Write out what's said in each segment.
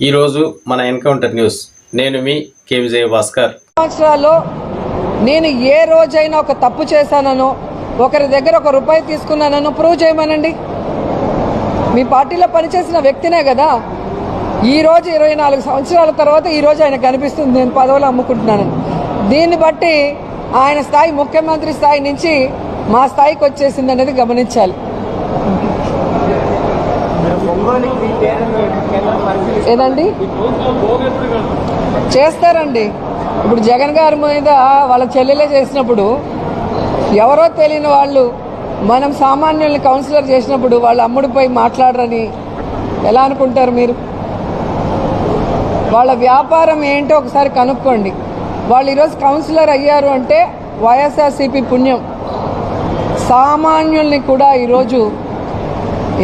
ఈరోజు మన encounter news. నేను మీ కే విజయ భాస్కర్. సంవత్సరాల్లో నేను ఏ రోజైనా ఒక తప్పు చేశానో, ఒకరి దగ్గర ఒక రూపాయి తీసుకున్నానో ప్రూవ్ చేయమనండి. మీ పార్టీలో పనిచేసిన వ్యక్తినే కదా. ఈరోజు 24 సంవత్సరాల తర్వాత ఈరోజు ఆయన కనిపిస్తుంది నేను పదవులు అమ్ముకుంటున్నానని. దీన్ని బట్టి ఆయన స్థాయి ముఖ్యమంత్రి స్థాయి నుంచి మా స్థాయికి వచ్చేసింది అనేది గమనించాలి. ఏదండి చేస్తారండి. ఇప్పుడు జగన్ గారి మీద వాళ్ళ చెల్లెలే చేసినప్పుడు ఎవరో తెలియని వాళ్ళు మనం సామాన్యుల్ని కౌన్సిలర్ చేసినప్పుడు వాళ్ళు అమ్ముడిపై మాట్లాడరని ఎలా అనుకుంటారు మీరు? వాళ్ళ వ్యాపారం ఏంటో ఒకసారి కనుక్కోండి. వాళ్ళు ఈరోజు కౌన్సిలర్ అయ్యారు అంటే వైఎస్ఆర్సీపీ పుణ్యం. సామాన్యుల్ని కూడా ఈరోజు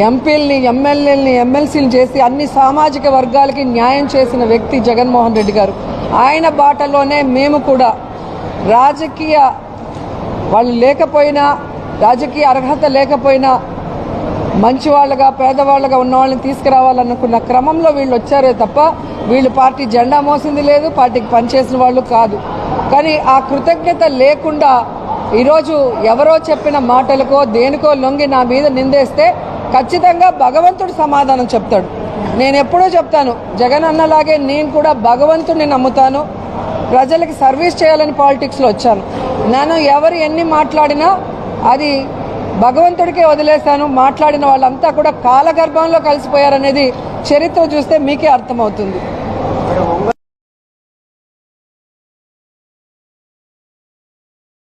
ఎంపీలని, ఎమ్మెల్యేలని, ఎమ్మెల్సీలు చేసి అన్ని సామాజిక వర్గాలకి న్యాయం చేసిన వ్యక్తి జగన్మోహన్ రెడ్డి గారు. ఆయన బాటలోనే మేము కూడా రాజకీయ వాళ్ళు లేకపోయినా, రాజకీయ అర్హత లేకపోయినా మంచివాళ్ళుగా, పేదవాళ్ళుగా ఉన్న వాళ్ళని తీసుకురావాలనుకున్న క్రమంలో వీళ్ళు వచ్చారే తప్ప వీళ్ళు పార్టీ జెండా మోసింది లేదు, పార్టీకి పనిచేసిన వాళ్ళు కాదు. కానీ ఆ కృతజ్ఞత లేకుండా ఈరోజు ఎవరో చెప్పిన మాటలకో దేనికో లొంగి నా మీద నిందేస్తే ఖచ్చితంగా భగవంతుడు సమాధానం చెప్తాడు. నేను ఎప్పుడూ చెప్తాను, జగన్ అన్నలాగే నేను కూడా భగవంతుడిని నమ్ముతాను. ప్రజలకి సర్వీస్ చేయాలని పాలిటిక్స్లో వచ్చాను. నేను ఎవరు ఎన్ని మాట్లాడినా అది భగవంతుడికే వదిలేశాను. మాట్లాడిన వాళ్ళంతా కూడా కాలగర్భంలో కలిసిపోయారనేది చరిత్ర చూస్తే మీకే అర్థమవుతుంది.